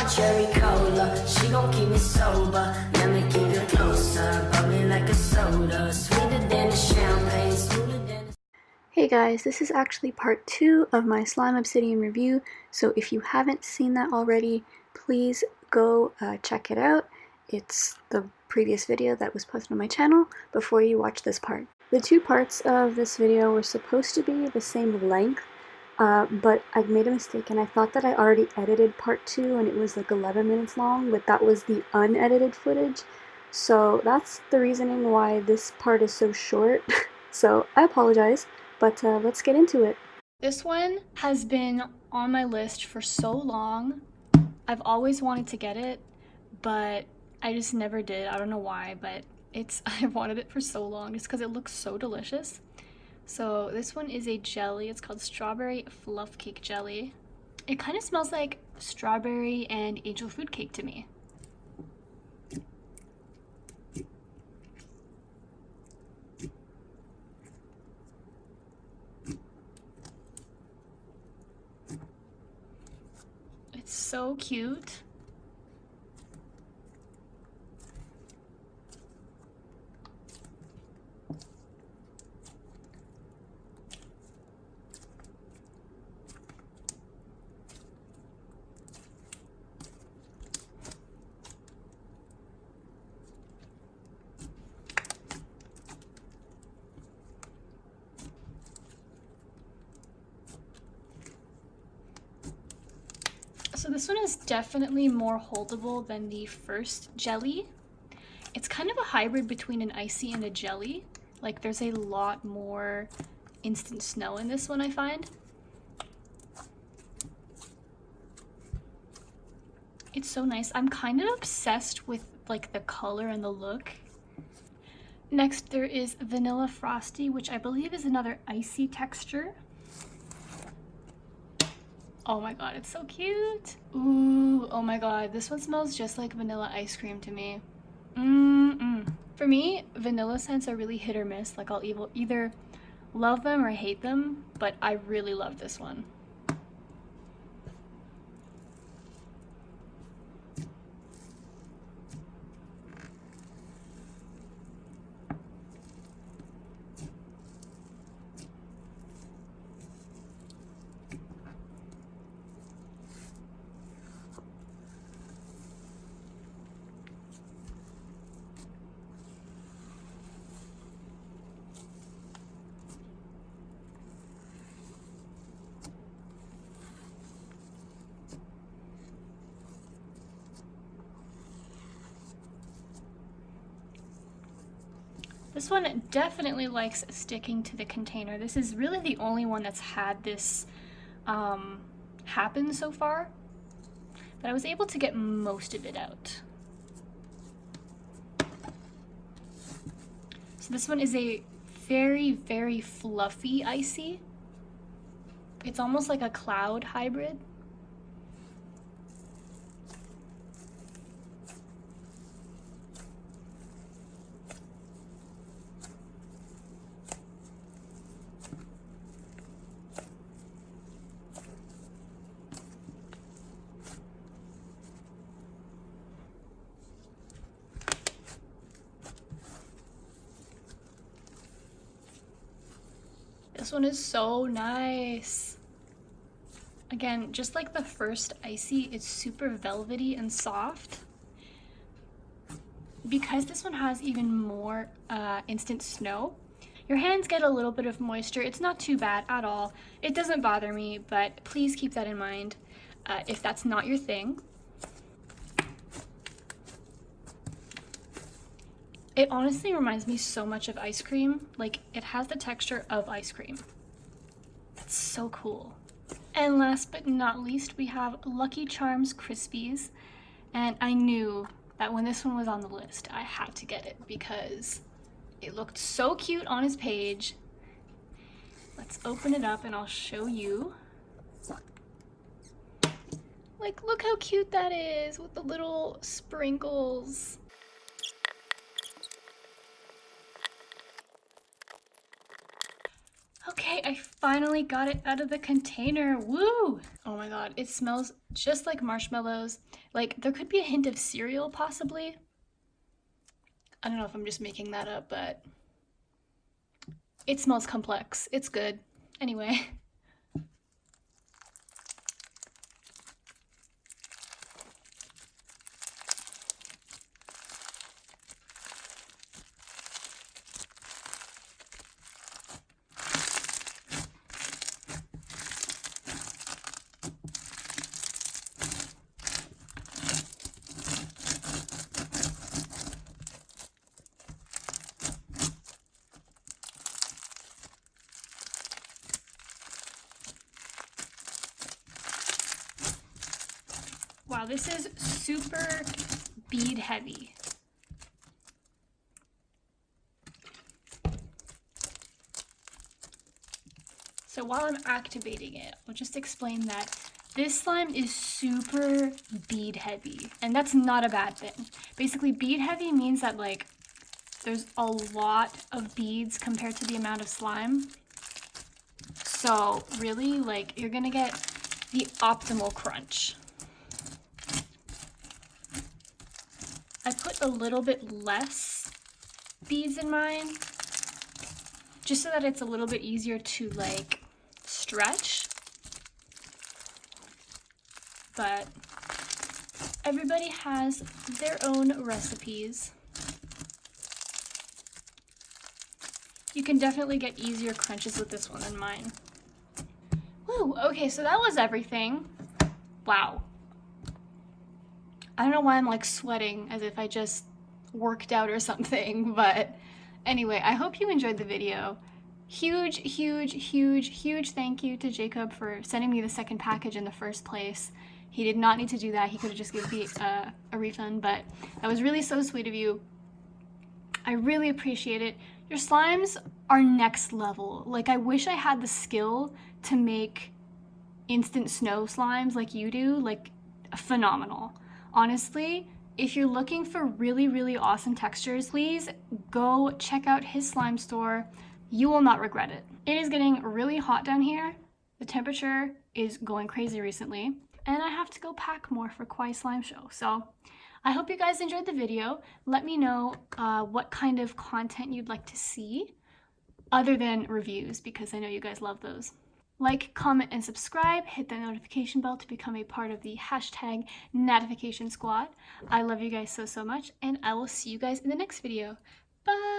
my cherry cola. She gon' keep me sober. Let me keep you closer. Bubbly like a soda. Sweeter than a champagne. Smoother than a... Hey guys, this is actually part 2 of my SlimeObsidian review, so if you haven't seen that already, please go check it out. It's the previous video that was posted on my channel before you watch this part. The two parts of this video were supposed to be the same length, but I made a mistake and I thought that I already edited part 2 and it was like 11 minutes long, but that was the unedited footage. So that's the reasoning why this part is so short. So I apologize. But let's get into it. This one has been on my list for so long. I've always wanted to get it, but I just never did. I don't know why, but I've wanted it for so long just because it looks so delicious. So this one is a jelly. It's called Strawberry Fluff Cake Jelly. It kind of smells like strawberry and angel food cake to me. It's so cute. So this one is definitely more holdable than the first jelly. It's kind of a hybrid between an icy and a jelly. Like there's a lot more instant snow in this one, I find. It's so nice. I'm kind of obsessed with like the color and the look. Next there is Vanilla Frosty, which I believe is another icy texture. Oh my god, it's so cute. Ooh, oh my god, this one smells just like vanilla ice cream to me. For me, vanilla scents are really hit or miss. Like I'll either love them or hate them, but I really love this one. This one definitely likes sticking to the container. This is really the only one that's had this happen so far, but I was able to get most of it out. So this one is a very, very fluffy icy. It's almost like a cloud hybrid. This one is so nice. Again, just like the first icy, it's super velvety and soft. Because this one has even more instant snow, your hands get a little bit of moisture. It's not too bad at all. It doesn't bother me, but please keep that in mind if that's not your thing. It honestly reminds me so much of ice cream. Like, it has the texture of ice cream. That's so cool. And last but not least, we have Lucky Charms Krispies. And I knew that when this one was on the list, I had to get it because it looked so cute on his page. Let's open it up and I'll show you. Like, look how cute that is with the little sprinkles. Okay, I finally got it out of the container. Woo! Oh my god, it smells just like marshmallows. Like, there could be a hint of cereal, possibly. I don't know if I'm just making that up, but it smells complex. It's good. Anyway. Wow, this is super bead heavy. So while I'm activating it, I'll just explain that this slime is super bead heavy, and that's not a bad thing. Basically, bead heavy means that like there's a lot of beads compared to the amount of slime. So really, like, you're gonna get the optimal crunch. I put a little bit less beads in mine, just so that it's a little bit easier to like stretch. But everybody has their own recipes. You can definitely get easier crunches with this one than mine. Woo, okay, so that was everything. Wow. I don't know why I'm like sweating as if I just worked out or something, but anyway, I hope you enjoyed the video. Huge thank you to Jacob for sending me the second package in the first place. He did not need to do that. He could have just given me a refund, but that was really so sweet of you. I really appreciate it. Your slimes are next level. Like, I wish I had the skill to make instant snow slimes like you do, like phenomenal. Honestly, if you're looking for really awesome textures, please go check out his slime store. You will not regret it. It is getting really hot down here. The temperature is going crazy recently, and I have to go pack more for Kwai Slime Show. So I hope you guys enjoyed the video. Let me know what kind of content you'd like to see other than reviews, because I know you guys love those. Like, comment, and subscribe. Hit that notification bell to become a part of the #notification squad. I love you guys so much, and I will see you guys in the next video. Bye!